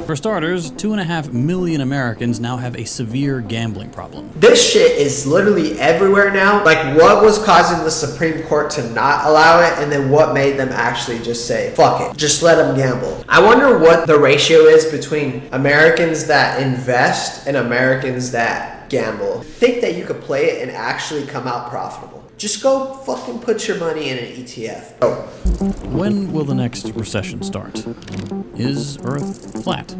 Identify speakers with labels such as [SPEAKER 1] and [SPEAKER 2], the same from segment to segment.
[SPEAKER 1] For starters, 2.5 million Americans now have a severe gambling problem.
[SPEAKER 2] This shit is literally everywhere now. Like, what was causing the Supreme Court to not allow it, and then what made them actually just say, fuck it, just let them gamble? I wonder what the ratio is between Americans that invest and Americans that gamble. Think that you could play it and actually come out profitable. Just go fucking put your money in an ETF. Oh.
[SPEAKER 1] When will the next recession start? Is Earth flat?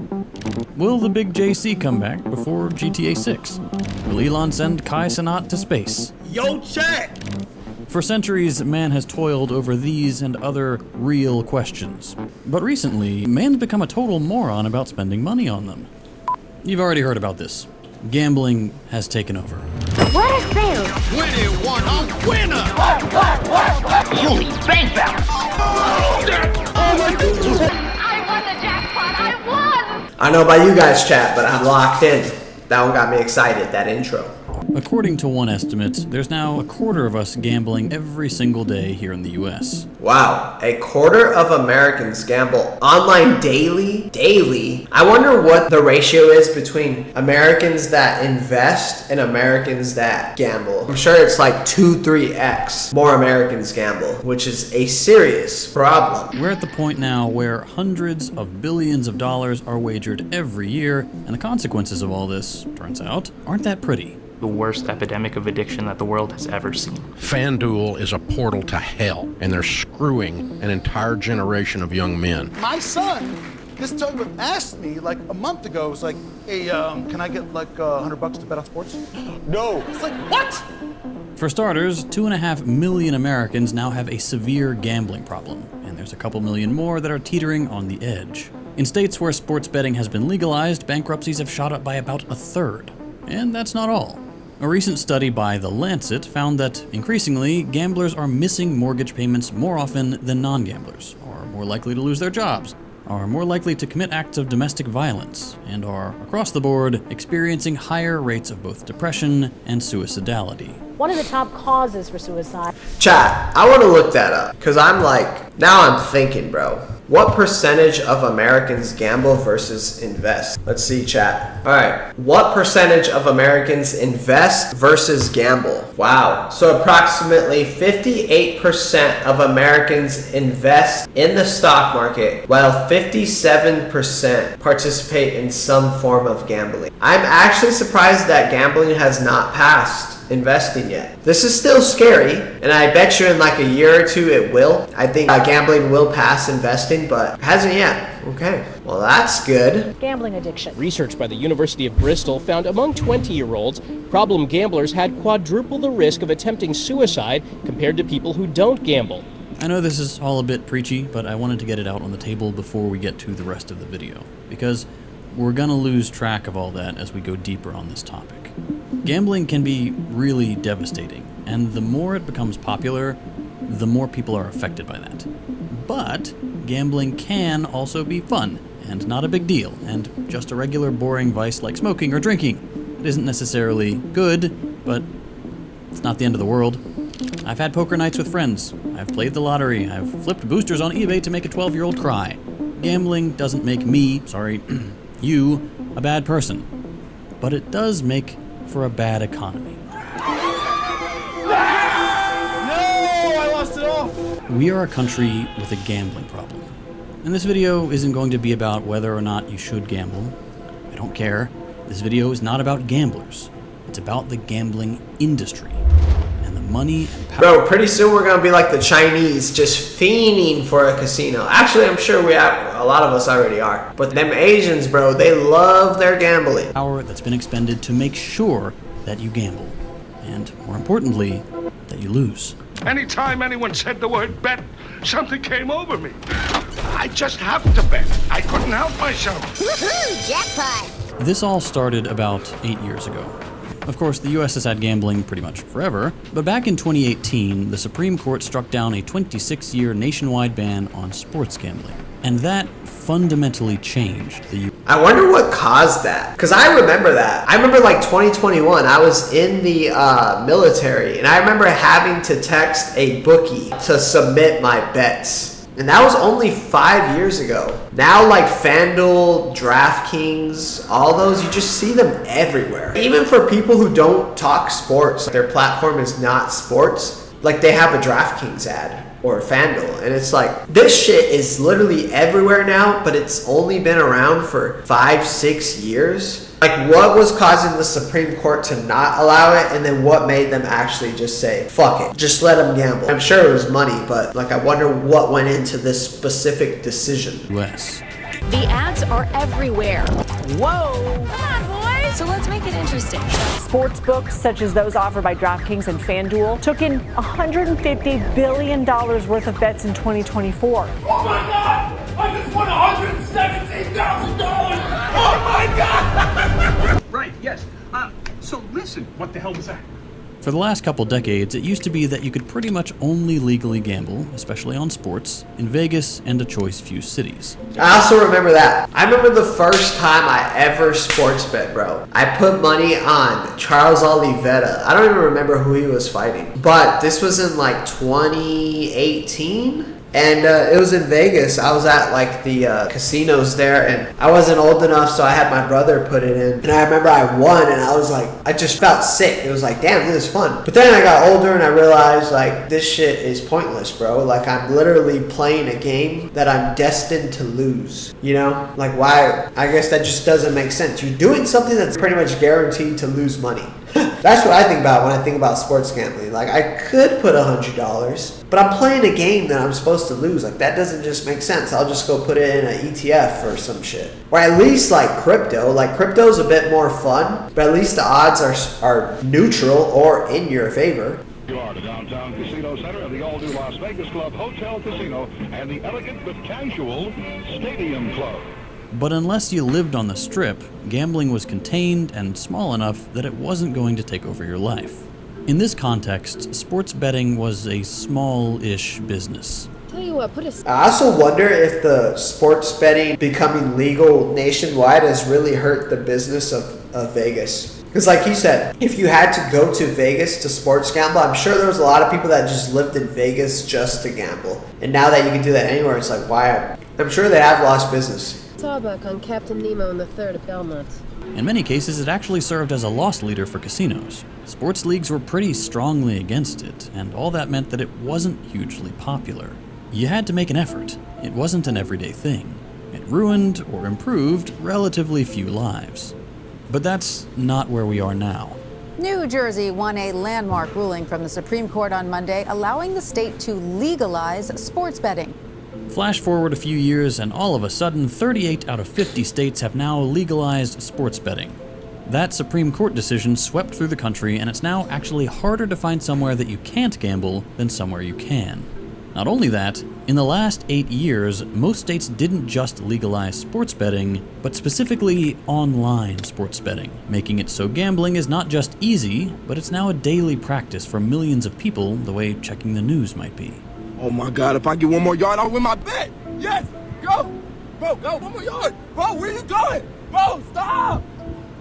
[SPEAKER 1] Will the big JC come back before GTA 6? Will Elon send Kai Cenat to space?
[SPEAKER 3] Yo, check!
[SPEAKER 1] For centuries, man has toiled over these and other real questions. But recently, man's become a total moron about spending money on them. You've already heard about this. Gambling has taken over.
[SPEAKER 4] What is there?
[SPEAKER 3] Winning one, I'm winner!
[SPEAKER 4] Holy bank balance!
[SPEAKER 3] Oh my goodness!
[SPEAKER 4] I won the jackpot! I won!
[SPEAKER 2] I don't know about you guys, chat, but I'm locked in. That one got me excited, that intro.
[SPEAKER 1] According to one estimate, there's now a quarter of us gambling every single day here in the US.
[SPEAKER 2] Wow, a quarter of Americans gamble online daily? Daily? I wonder what the ratio is between Americans that invest and Americans that gamble. I'm sure it's like 2-3x more Americans gamble, which is a serious problem.
[SPEAKER 1] We're at the point now where hundreds of billions of dollars are wagered every year, and the consequences of all this, turns out, aren't that pretty.
[SPEAKER 5] The worst epidemic of addiction that the world has ever seen.
[SPEAKER 6] FanDuel is a portal to hell, and they're screwing an entire generation of young men.
[SPEAKER 7] My son just asked me like a month ago, was like, hey, can I get like $100 to bet on sports? No. It's like, what?
[SPEAKER 1] For starters, 2.5 million Americans now have a severe gambling problem, and there's a couple million more that are teetering on the edge. In states where sports betting has been legalized, bankruptcies have shot up by about a third. And that's not all. A recent study by The Lancet found that, increasingly, gamblers are missing mortgage payments more often than non-gamblers, are more likely to lose their jobs, are more likely to commit acts of domestic violence, and are, across the board, experiencing higher rates of both depression and suicidality.
[SPEAKER 8] What are the top causes for suicide?
[SPEAKER 2] Chat, I want to look that up, because now I'm thinking, bro. What percentage of Americans gamble versus invest? Let's see, chat. All right. What percentage of Americans invest versus gamble? Wow. So approximately 58% of Americans invest in the stock market, while 57% participate in some form of gambling. I'm actually surprised that gambling has not passed investing yet. This is still scary, and I bet you in like a year or two it will. I think gambling will pass investing, but it hasn't yet. Okay, well that's good.
[SPEAKER 8] Gambling addiction.
[SPEAKER 9] Research by the University of Bristol found among 20-year-olds, problem gamblers had quadruple the risk of attempting suicide compared to people who don't gamble.
[SPEAKER 1] I know this is all a bit preachy, but I wanted to get it out on the table before we get to the rest of the video, because we're gonna lose track of all that as we go deeper on this topic. Gambling can be really devastating, and the more it becomes popular, the more people are affected by that. But gambling can also be fun, and not a big deal, and just a regular boring vice like smoking or drinking. It isn't necessarily good, but it's not the end of the world. I've had poker nights with friends, I've played the lottery, I've flipped boosters on eBay to make a 12-year-old cry. Gambling doesn't make me, you, a bad person, but it does make for a bad economy.
[SPEAKER 7] No, I lost it all.
[SPEAKER 1] We are a country with a gambling problem. And this video isn't going to be about whether or not you should gamble. I don't care. This video is not about gamblers. It's about the gambling industry and the money and power.
[SPEAKER 2] Bro, pretty soon we're gonna be like the Chinese, just fiending for a casino. Actually, I'm sure a lot of us already are. But them Asians, bro, they love their gambling.
[SPEAKER 1] Power that's been expended to make sure that you gamble. And more importantly, that you lose.
[SPEAKER 10] Anytime anyone said the word bet, something came over me. I just have to bet. I couldn't help myself.
[SPEAKER 4] Woohoo! Jackpot!
[SPEAKER 1] This all started about 8 years ago. Of course, the US has had gambling pretty much forever, but back in 2018, the Supreme Court struck down a 26-year nationwide ban on sports gambling. And that fundamentally changed the US.
[SPEAKER 2] I wonder what caused that, because I remember that. I remember like 2021, I was in the military, and I remember having to text a bookie to submit my bets. And that was only 5 years ago. Now, like FanDuel, DraftKings, all those, you just see them everywhere. Even for people who don't talk sports, their platform is not sports, like they have a DraftKings ad or FanDuel. And it's like, this shit is literally everywhere now, but it's only been around for 5-6 years. Like, what was causing the Supreme Court to not allow it, and then what made them actually just say, fuck it, just let them gamble? I'm sure it was money, but like, I wonder what went into this specific decision.
[SPEAKER 1] US.
[SPEAKER 11] The ads are everywhere.
[SPEAKER 8] Whoa!
[SPEAKER 11] Come on, boys! So let's make it interesting.
[SPEAKER 8] Sports books, such as those offered by DraftKings and FanDuel, took in $150 billion worth of bets in 2024.
[SPEAKER 3] Oh my God! I just won $117,000! Oh my God!
[SPEAKER 12] Right, yes. So listen, what the hell was that?
[SPEAKER 1] For the last couple decades, it used to be that you could pretty much only legally gamble, especially on sports, in Vegas and a choice few cities.
[SPEAKER 2] I also remember that. I remember the first time I ever sports bet, bro. I put money on Charles Oliveira. I don't even remember who he was fighting. But this was in like 2018. And it was in Vegas. I was at like the casinos there, and I wasn't old enough, so I had my brother put it in. And I remember I won, and I was like, I just felt sick. It was like, damn, this is fun. But then I got older, and I realized like, this shit is pointless, bro. Like, I'm literally playing a game that I'm destined to lose. You know, like, why? I guess that just doesn't make sense. You're doing something that's pretty much guaranteed to lose money. That's what I think about when I think about sports gambling. Like, I could put $100, but I'm playing a game that I'm supposed to lose. Like, that doesn't just make sense. I'll just go put it in an ETF or some shit. Or at least like crypto. Like, crypto's a bit more fun, but at least the odds are neutral or in your favor.
[SPEAKER 13] You are the downtown casino center of the all-new Las Vegas Club Hotel Casino and the elegant but casual Stadium Club.
[SPEAKER 1] But unless you lived on the Strip, gambling was contained and small enough that it wasn't going to take over your life. In this context, sports betting was a small-ish business.
[SPEAKER 11] Tell you what,
[SPEAKER 2] I also wonder if the sports betting becoming legal nationwide has really hurt the business of Vegas. Because like he said, if you had to go to Vegas to sports gamble, I'm sure there was a lot of people that just lived in Vegas just to gamble. And now that you can do that anywhere, it's like, why? I'm sure they have lost business.
[SPEAKER 11] Starbuck on Captain Nemo and the Third at Belmont.
[SPEAKER 1] In many cases, it actually served as a loss leader for casinos. Sports leagues were pretty strongly against it, and all that meant that it wasn't hugely popular. You had to make an effort. It wasn't an everyday thing. It ruined or improved relatively few lives. But that's not where we are now.
[SPEAKER 14] New Jersey won a landmark ruling from the Supreme Court on Monday, allowing the state to legalize sports betting.
[SPEAKER 1] Flash forward a few years, and all of a sudden, 38 out of 50 states have now legalized sports betting. That Supreme Court decision swept through the country, and it's now actually harder to find somewhere that you can't gamble than somewhere you can. Not only that, in the last 8 years, most states didn't just legalize sports betting, but specifically online sports betting, making it so gambling is not just easy, but it's now a daily practice for millions of people the way checking the news might be.
[SPEAKER 3] Oh my God, if I get one more yard, I'll win my bet. Yes, go. Bro, go, one more yard. Bro, where you going? Bro, stop.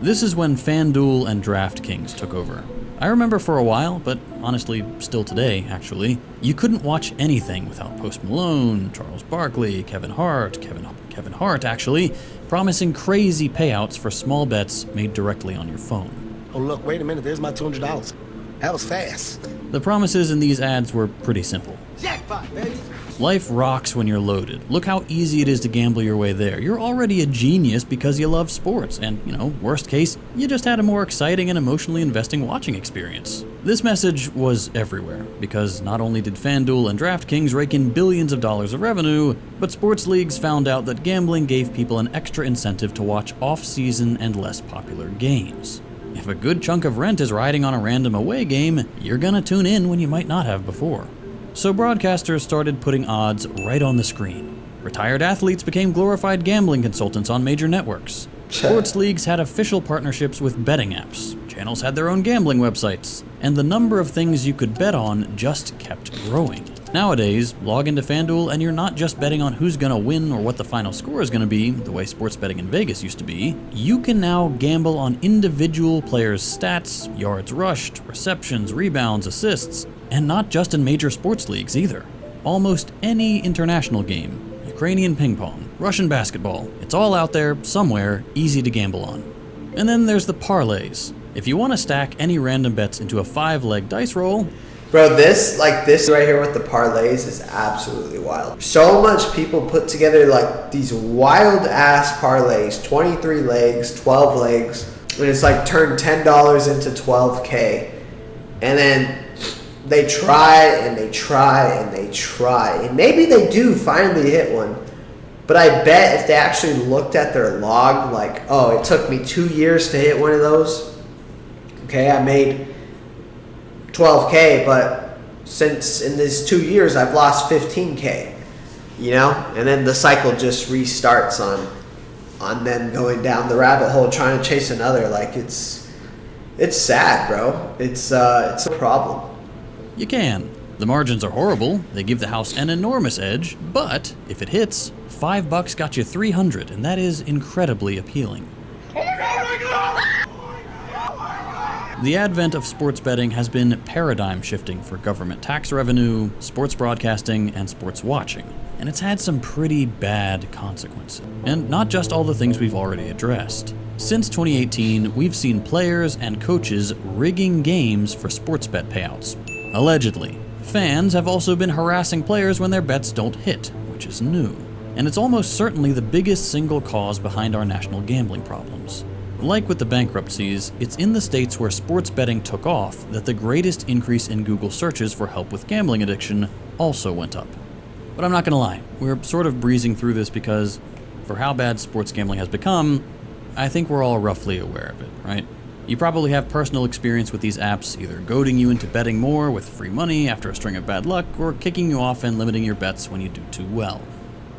[SPEAKER 1] This is when FanDuel and DraftKings took over. I remember for a while, but honestly, still today, actually, you couldn't watch anything without Post Malone, Charles Barkley, Kevin Hart, actually, promising crazy payouts for small bets made directly on your phone.
[SPEAKER 15] Oh look, wait a minute, there's my $200. That was fast.
[SPEAKER 1] The promises in these ads were pretty simple.
[SPEAKER 15] Jackpot, baby.
[SPEAKER 1] Life rocks when you're loaded. Look how easy it is to gamble your way there. You're already a genius because you love sports, and, worst case, you just had a more exciting and emotionally investing watching experience. This message was everywhere, because not only did FanDuel and DraftKings rake in billions of dollars of revenue, but sports leagues found out that gambling gave people an extra incentive to watch off-season and less popular games. If a good chunk of rent is riding on a random away game, you're gonna tune in when you might not have before. So broadcasters started putting odds right on the screen. Retired athletes became glorified gambling consultants on major networks. Sports leagues had official partnerships with betting apps. Channels had their own gambling websites. And the number of things you could bet on just kept growing. Nowadays, log into FanDuel and you're not just betting on who's gonna win or what the final score is gonna be, the way sports betting in Vegas used to be. You can now gamble on individual players' stats, yards rushed, receptions, rebounds, assists, and not just in major sports leagues either. Almost any international game, Ukrainian ping pong, Russian basketball, it's all out there, somewhere, easy to gamble on. And then there's the parlays. If you want to stack any random bets into a 5-leg dice roll,
[SPEAKER 2] bro, this right here with the parlays is absolutely wild. So much people put together like these wild ass parlays, 23 legs, 12 legs, and it's like turn $10 into $12K. And then they try and they try and they try. And maybe they do finally hit one. But I bet if they actually looked at their log, like, oh, it took me 2 years to hit one of those. Okay, I made $12K, but since in these 2 years I've lost $15K, you know, and then the cycle just restarts on them going down the rabbit hole trying to chase another. Like it's sad, bro. It's a problem.
[SPEAKER 1] You can. The margins are horrible. They give the house an enormous edge, but if it hits, $5 got you 300, and that is incredibly appealing. The advent of sports betting has been paradigm shifting for government tax revenue, sports broadcasting, and sports watching, and it's had some pretty bad consequences. And not just all the things we've already addressed. Since 2018, we've seen players and coaches rigging games for sports bet payouts. Allegedly. Fans have also been harassing players when their bets don't hit, which is new. And it's almost certainly the biggest single cause behind our national gambling problems. Like with the bankruptcies, it's in the states where sports betting took off that the greatest increase in Google searches for help with gambling addiction also went up. But I'm not gonna lie, we're sort of breezing through this because, for how bad sports gambling has become, I think we're all roughly aware of it, right? You probably have personal experience with these apps either goading you into betting more with free money after a string of bad luck, or kicking you off and limiting your bets when you do too well.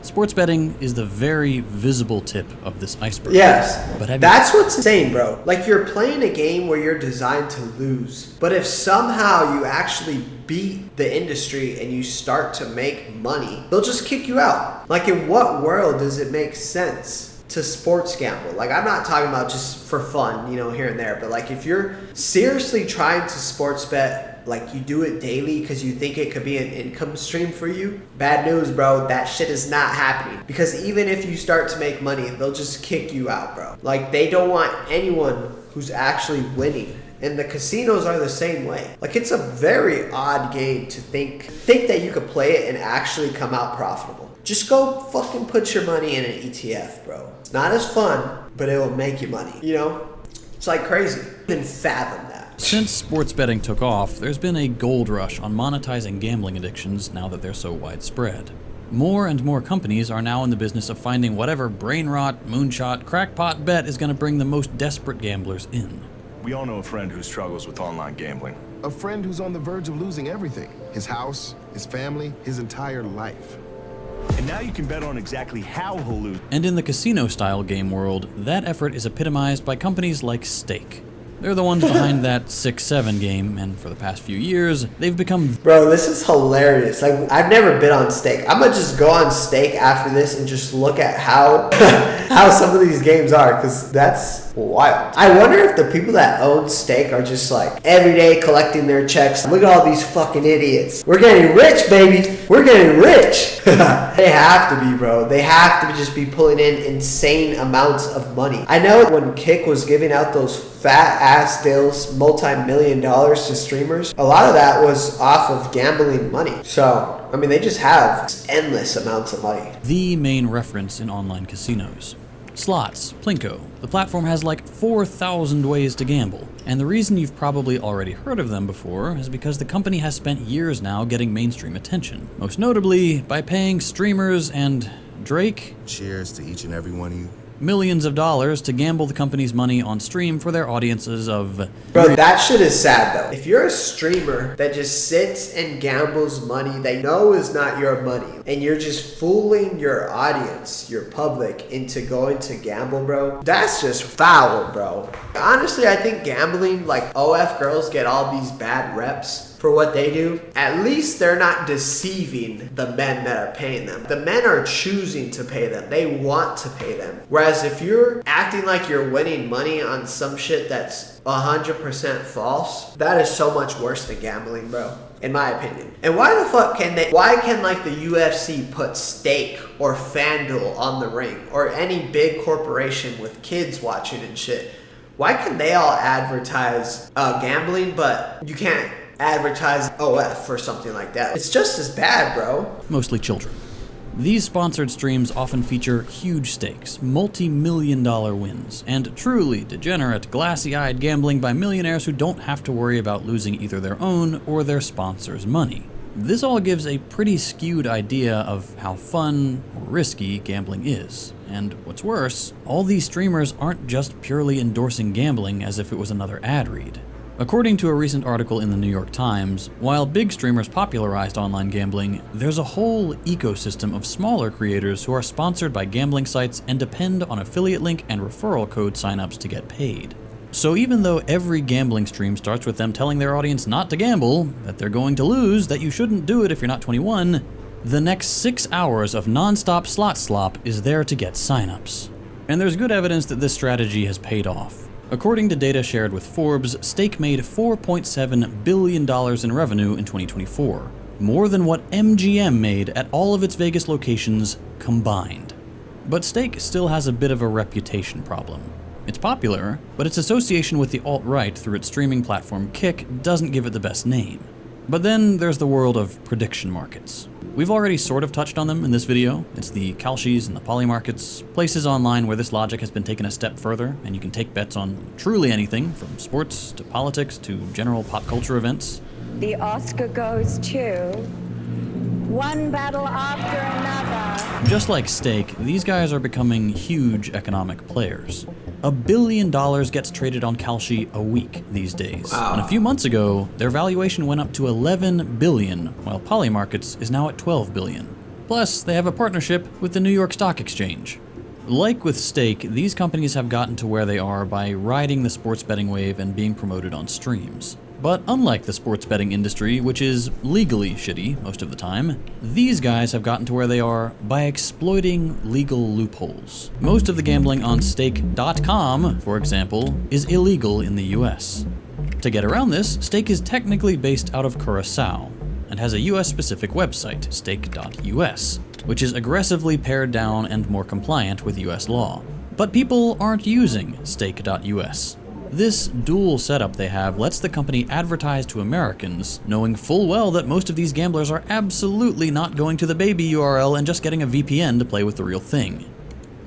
[SPEAKER 1] Sports betting is the very visible tip of this iceberg.
[SPEAKER 2] Yes, but that's what's insane, bro. Like, you're playing a game where you're designed to lose, but if somehow you actually beat the industry and you start to make money, they'll just kick you out. Like, in what world does it make sense to sports gamble? Like, I'm not talking about just for fun, you know, here and there, but like, if you're seriously trying to sports bet, like you do it daily because you think it could be an income stream for you, bad news, bro. That shit is not happening. Because even if you start to make money, they'll just kick you out, bro. Like, they don't want anyone who's actually winning. And the casinos are the same way. Like, it's a very odd game to think that you could play it and actually come out profitable. Just go fucking put your money in an ETF, bro. It's not as fun, but it will make you money, you know? It's like crazy. You can fathom that.
[SPEAKER 1] Since sports betting took off, there's been a gold rush on monetizing gambling addictions now that they're so widespread. More and more companies are now in the business of finding whatever brain rot, moonshot, crackpot bet is going to bring the most desperate gamblers in.
[SPEAKER 16] We all know a friend who struggles with online gambling.
[SPEAKER 17] A friend who's on the verge of losing everything. His house, his family, his entire life.
[SPEAKER 16] And now you can bet on exactly how he'll lose.
[SPEAKER 1] And in the casino-style game world, that effort is epitomized by companies like Stake. They're the ones behind that 6-7 game, and for the past few years, they've become...
[SPEAKER 2] Bro, this is hilarious. Like, I've never been on Stake. I'm gonna just go on Stake after this and just look at how how some of these games are, because that's wild. I wonder if the people that own Stake are just like every day collecting their checks. Look at all these fucking idiots. We're getting rich, baby. We're getting rich. They have to be, bro. They have to just be pulling in insane amounts of money. I know when Kick was giving out those fat ass deals, multi-million dollars to streamers, a lot of that was off of gambling money. So, I mean, they just have endless amounts of money.
[SPEAKER 1] The main reference in online casinos. Slots, Plinko. The platform has like 4,000 ways to gamble. And the reason you've probably already heard of them before is because the company has spent years now getting mainstream attention. Most notably by paying streamers and Drake,
[SPEAKER 17] cheers to each and every one of you,
[SPEAKER 1] millions of dollars to gamble the company's money on stream for their audiences of...
[SPEAKER 2] Bro, that shit is sad though. If you're a streamer that just sits and gambles money they know is not your money, and you're just fooling your audience, your public, into going to gamble, bro, that's just foul, bro. Honestly, I think gambling, like OF girls get all these bad reps for what they do. At least they're not deceiving the men that are paying them. The men are choosing to pay them. They want to pay them. Whereas if you're acting like you're winning money on some shit that's 100% false, that is so much worse than gambling, bro. in my opinion. And why the fuck why can like the UFC put Stake or FanDuel on the ring, or any big corporation with kids watching and shit? Why can they all advertise gambling, but you can't advertise OF or something like that? It's just as bad, bro.
[SPEAKER 1] Mostly children. These sponsored streams often feature huge stakes, multi-million-dollar wins, and truly degenerate, glassy-eyed gambling by millionaires who don't have to worry about losing either their own or their sponsors' money. This all gives a pretty skewed idea of how fun or risky gambling is. And what's worse, all these streamers aren't just purely endorsing gambling as if it was another ad read. According to a recent article in the New York Times, while big streamers popularized online gambling, there's a whole ecosystem of smaller creators who are sponsored by gambling sites and depend on affiliate link and referral code signups to get paid. So even though every gambling stream starts with them telling their audience not to gamble, that they're going to lose, that you shouldn't do it if you're not 21, the next 6 hours of non-stop slot slop is there to get signups. And there's good evidence that this strategy has paid off. According to data shared with Forbes, Stake made $4.7 billion in revenue in 2024, more than what MGM made at all of its Vegas locations combined. But Stake still has a bit of a reputation problem. It's popular, but its association with the alt-right through its streaming platform Kick doesn't give it the best name. But then there's the world of prediction markets. We've already sort of touched on them in this video. It's the Kalshis and the Polymarkets, places online where this logic has been taken a step further, and you can take bets on truly anything from sports to politics to general pop culture events.
[SPEAKER 18] The Oscar goes to one battle after another.
[SPEAKER 1] Just like Stake, these guys are becoming huge economic players. $1 billion gets traded on Kalshi a week these days.
[SPEAKER 2] Wow.
[SPEAKER 1] And a few months ago, their valuation went up to $11 billion, while Polymarkets is now at $12 billion. Plus, they have a partnership with the New York Stock Exchange. Like with Stake, these companies have gotten to where they are by riding the sports betting wave and being promoted on streams. But unlike the sports betting industry, which is legally shitty most of the time, these guys have gotten to where they are by exploiting legal loopholes. Most of the gambling on Stake.com, for example, is illegal in the US. To get around this, Stake is technically based out of Curacao and has a US-specific website, Stake.us, which is aggressively pared down and more compliant with US law. But people aren't using Stake.us. This dual setup they have lets the company advertise to Americans, knowing full well that most of these gamblers are absolutely not going to the baby URL and just getting a VPN to play with the real thing.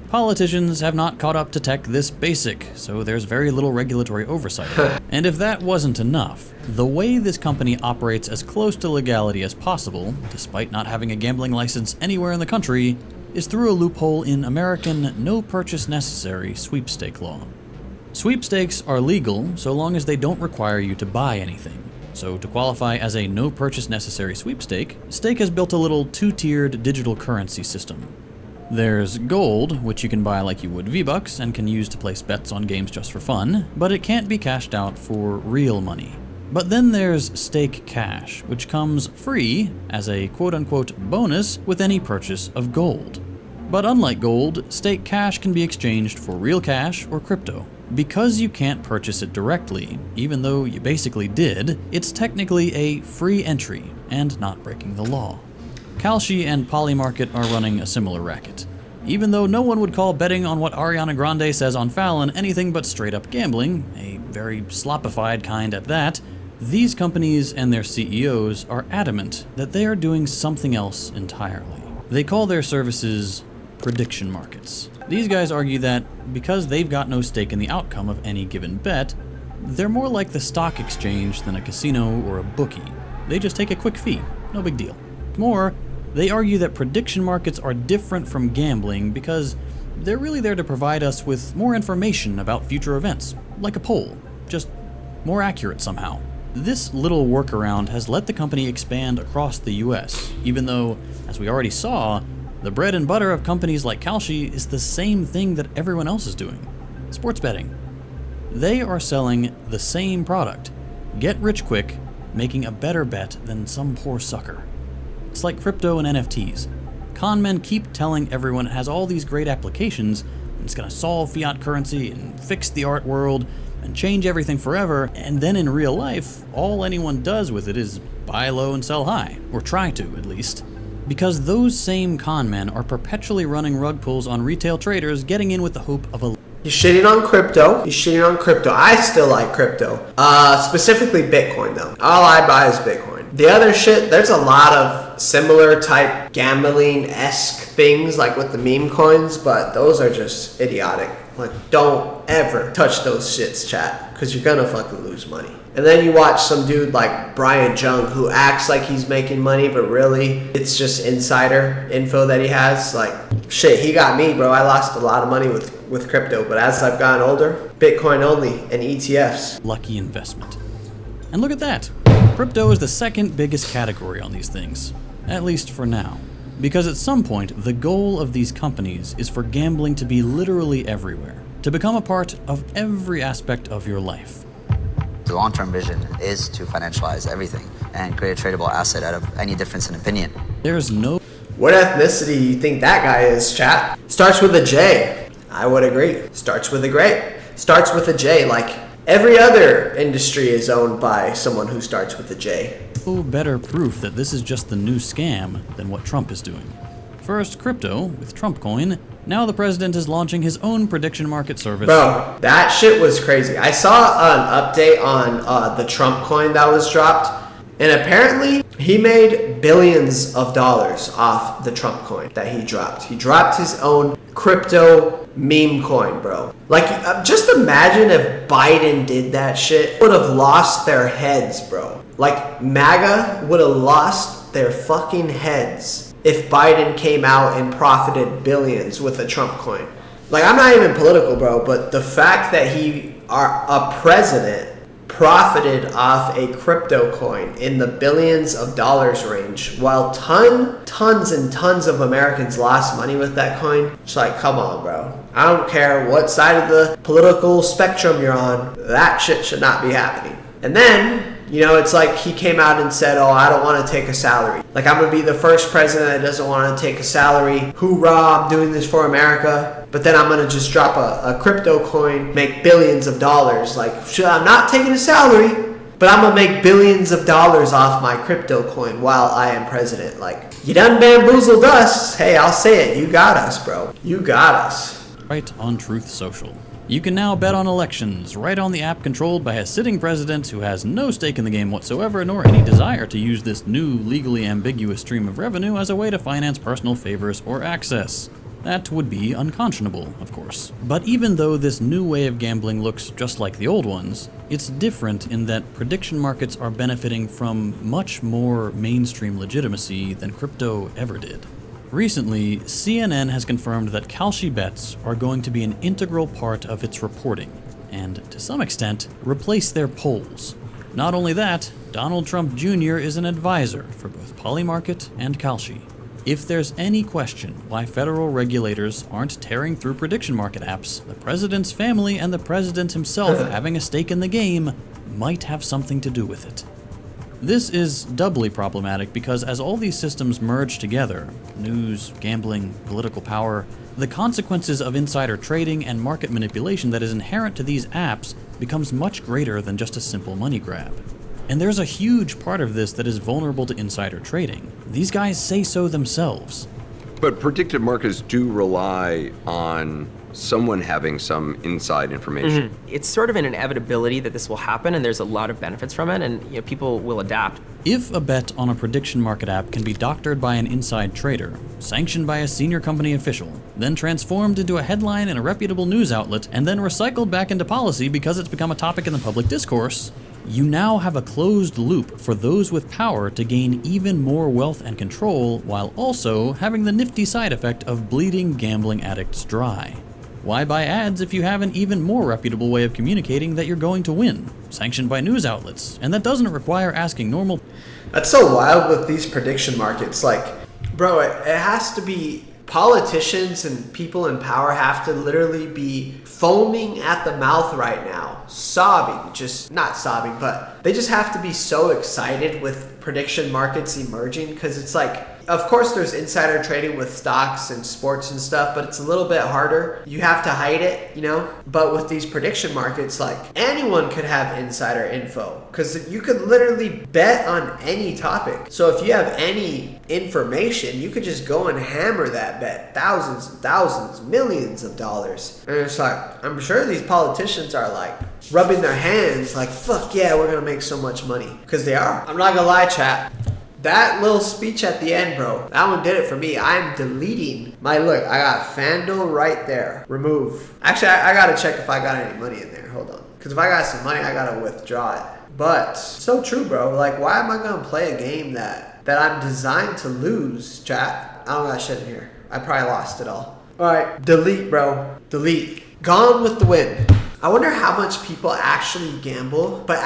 [SPEAKER 1] Politicians have not caught up to tech this basic, so there's very little regulatory oversight. And if that wasn't enough, the way this company operates as close to legality as possible, despite not having a gambling license anywhere in the country, is through a loophole in American no purchase necessary sweepstake law. Sweepstakes are legal so long as they don't require you to buy anything. So to qualify as a no purchase necessary sweepstake, Stake has built a little two-tiered digital currency system. There's gold, which you can buy like you would V-Bucks and can use to place bets on games just for fun, but it can't be cashed out for real money. But then there's Stake Cash, which comes free as a quote-unquote bonus with any purchase of gold. But unlike gold, Stake Cash can be exchanged for real cash or crypto. Because you can't purchase it directly, even though you basically did, it's technically a free entry and not breaking the law. Kalshi and Polymarket are running a similar racket. Even though no one would call betting on what Ariana Grande says on Fallon anything but straight up gambling, a very slopified kind at that, these companies and their CEOs are adamant that they are doing something else entirely. They call their services prediction markets. These guys argue that because they've got no stake in the outcome of any given bet, they're more like the stock exchange than a casino or a bookie. They just take a quick fee, no big deal. More, they argue that prediction markets are different from gambling because they're really there to provide us with more information about future events, like a poll, just more accurate somehow. This little workaround has let the company expand across the US, even though, as we already saw, the bread and butter of companies like Kalshi is the same thing that everyone else is doing: sports betting. They are selling the same product. Get rich quick, making a better bet than some poor sucker. It's like crypto and NFTs. Con men keep telling everyone it has all these great applications, and it's gonna solve fiat currency and fix the art world, and change everything forever, and then in real life, all anyone does with it is buy low and sell high, or try to at least. Because those same con men are perpetually running rug pulls on retail traders getting in with the hope of a...
[SPEAKER 2] He's shitting on crypto. I still like crypto. Specifically Bitcoin though. All I buy is Bitcoin. The other shit, there's a lot of similar type gambling-esque things like with the meme coins, but those are just idiotic. Like, don't ever touch those shits, chat, because you're gonna fucking lose money. And then you watch some dude like Brian Jung who acts like he's making money, but really it's just insider info that he has. Like, shit, he got me, bro. I lost a lot of money with crypto, but as I've gotten older, Bitcoin only and ETFs.
[SPEAKER 1] Lucky investment. And look at that. Crypto is the second biggest category on these things, at least for now. Because at some point, the goal of these companies is for gambling to be literally everywhere, to become a part of every aspect of your life.
[SPEAKER 19] The long-term vision is to financialize everything and create a tradable asset out of any difference in opinion.
[SPEAKER 1] There's no...
[SPEAKER 2] What ethnicity do you think that guy is, chat? Starts with a J. I would agree. Starts with a great. Starts with a J. Like, every other industry is owned by someone who starts with a J.
[SPEAKER 1] No better proof that this is just the new scam than what Trump is doing. First, crypto, with Trump Coin. Now the president is launching his own prediction market service.
[SPEAKER 2] Bro, that shit was crazy. I saw an update on the Trump Coin that was dropped, and apparently he made billions of dollars off the Trump Coin that he dropped. He dropped his own crypto meme coin, bro. Like, just imagine if Biden did that shit. Would have lost their heads, bro. Like, MAGA would have lost their fucking heads if Biden came out and profited billions with a Trump coin. Like, I'm not even political, bro, but the fact that a president profited off a crypto coin in the billions of dollars range, while tons and tons of Americans lost money with that coin, it's like, come on, bro. I don't care what side of the political spectrum you're on, that shit should not be happening. And then, you know, it's like he came out and said, oh, I don't want to take a salary. Like, I'm going to be the first president that doesn't want to take a salary. Hoorah, I'm doing this for America. But then I'm going to just drop a crypto coin, make billions of dollars. Like, I'm not taking a salary, but I'm going to make billions of dollars off my crypto coin while I am president. Like, you done bamboozled us. Hey, I'll say it. You got us, bro. You got us.
[SPEAKER 1] Right on Truth Social. You can now bet on elections right on the app controlled by a sitting president who has no stake in the game whatsoever, nor any desire to use this new legally ambiguous stream of revenue as a way to finance personal favors or access. That would be unconscionable, of course. But even though this new way of gambling looks just like the old ones, it's different in that prediction markets are benefiting from much more mainstream legitimacy than crypto ever did. Recently, CNN has confirmed that Kalshi bets are going to be an integral part of its reporting, and to some extent, replace their polls. Not only that, Donald Trump Jr. is an advisor for both Polymarket and Kalshi. If there's any question why federal regulators aren't tearing through prediction market apps, the president's family and the president himself having a stake in the game might have something to do with it. This is doubly problematic because as all these systems merge together, news, gambling, political power, the consequences of insider trading and market manipulation that is inherent to these apps becomes much greater than just a simple money grab. And there's a huge part of this that is vulnerable to insider trading. These guys say so themselves.
[SPEAKER 20] But predictive markets do rely on someone having some inside information.
[SPEAKER 21] It's sort of an inevitability that this will happen, and there's a lot of benefits from it, and people will adapt.
[SPEAKER 1] If a bet on a prediction market app can be doctored by an inside trader, sanctioned by a senior company official, then transformed into a headline in a reputable news outlet, and then recycled back into policy because it's become a topic in the public discourse, you now have a closed loop for those with power to gain even more wealth and control while also having the nifty side effect of bleeding gambling addicts dry. Why buy ads if you have an even more reputable way of communicating that you're going to win, sanctioned by news outlets, and that doesn't require asking normal...
[SPEAKER 2] That's so wild with these prediction markets. Like, bro, it has to be... Politicians and people in power have to literally be foaming at the mouth right now, sobbing, just not sobbing, but they just have to be so excited with prediction markets emerging, because it's like, of course there's insider trading with stocks and sports and stuff, but it's a little bit harder. You have to hide it, you know? But with these prediction markets, like anyone could have insider info, because you could literally bet on any topic. So if you have any information, you could just go and hammer that bet. Thousands and thousands, millions of dollars. And it's like, I'm sure these politicians are like rubbing their hands like, fuck yeah, we're gonna make so much money. Because they are. I'm not gonna lie, chat. That little speech at the end, bro, that one did it for me. I'm deleting my, look, I got FanDuel right there. Remove. Actually, I gotta check if I got any money in there. Hold on. Because if I got some money, I gotta withdraw it. But, so true, bro. Like, why am I gonna play a game that I'm designed to lose, chat? I don't got shit in here. I probably lost it all. Alright, delete, bro. Delete. Gone with the wind. I wonder how much people actually gamble, but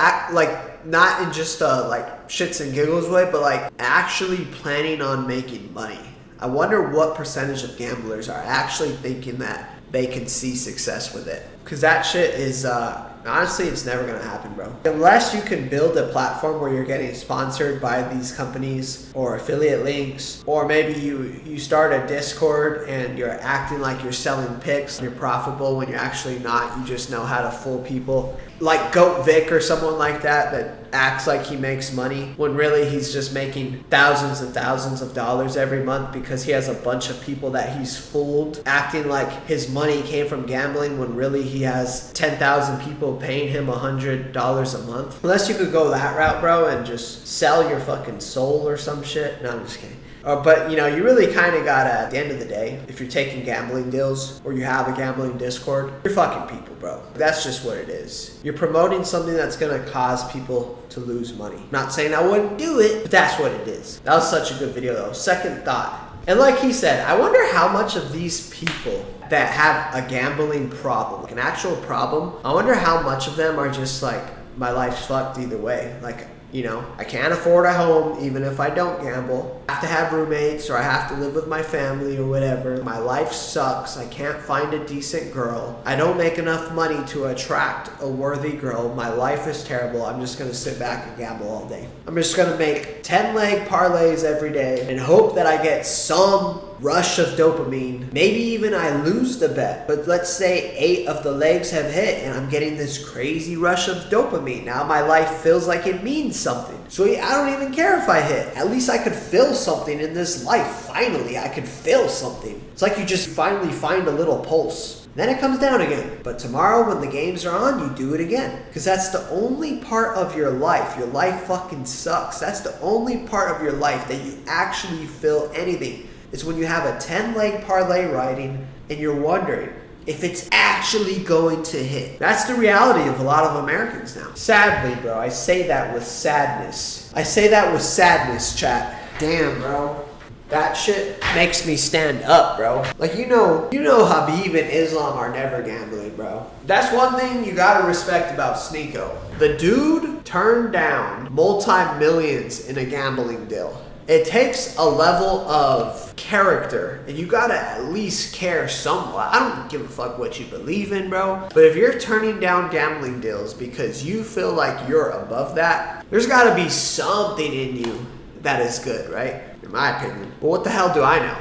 [SPEAKER 2] not in just like shits and giggles way, but like actually planning on making money. I wonder what percentage of gamblers are actually thinking that they can see success with it. Because that shit is, honestly, it's never going to happen, bro. Unless you can build a platform where you're getting sponsored by these companies or affiliate links, or maybe you start a Discord and you're acting like you're selling picks, you're profitable when you're actually not, you just know how to fool people. Like Goat Vic or someone like that acts like he makes money when really he's just making thousands and thousands of dollars every month because he has a bunch of people that he's fooled, acting like his money came from gambling when really he has 10,000 people paying him $100 a month. Unless you could go that route, bro, and just sell your fucking soul or some shit. No, I'm just kidding. But, you know, you really kind of gotta, at the end of the day, if you're taking gambling deals or you have a gambling Discord, you're fucking people, bro. That's just what it is. You're promoting something that's gonna cause people to lose money. Not saying I wouldn't do it, but that's what it is. That was such a good video, though. Second thought. And like he said, I wonder how much of these people that have a gambling problem, like an actual problem, I wonder how much of them are just like, my life's fucked either way. Like, you know, I can't afford a home even if I don't gamble. I have to have roommates or I have to live with my family or whatever. My life sucks. I can't find a decent girl. I don't make enough money to attract a worthy girl. My life is terrible. I'm just going to sit back and gamble all day. I'm just going to make 10-leg parlays every day and hope that I get some rush of dopamine. Maybe even I lose the bet, but let's say 8 of the legs have hit and I'm getting this crazy rush of dopamine. Now my life feels like it means something. So I don't even care if I hit. At least I could feel something in this life. Finally, I could feel something. It's like you just finally find a little pulse. Then it comes down again. But tomorrow when the games are on, you do it again. Because that's the only part of your life. Your life fucking sucks. That's the only part of your life that you actually feel anything. It's when you have a 10-leg parlay riding and you're wondering if it's actually going to hit. That's the reality of a lot of Americans now. Sadly, bro, I say that with sadness. I say that with sadness, chat. Damn, bro. That shit makes me stand up, bro. Like, you know Habib and Islam are never gambling, bro. That's one thing you gotta respect about Sneeko. The dude turned down multi-millions in a gambling deal. It takes a level of character, and you gotta at least care somewhat. I don't give a fuck what you believe in, bro. But if you're turning down gambling deals because you feel like you're above that, there's gotta be something in you that is good, right? In my opinion. But what the hell do I know?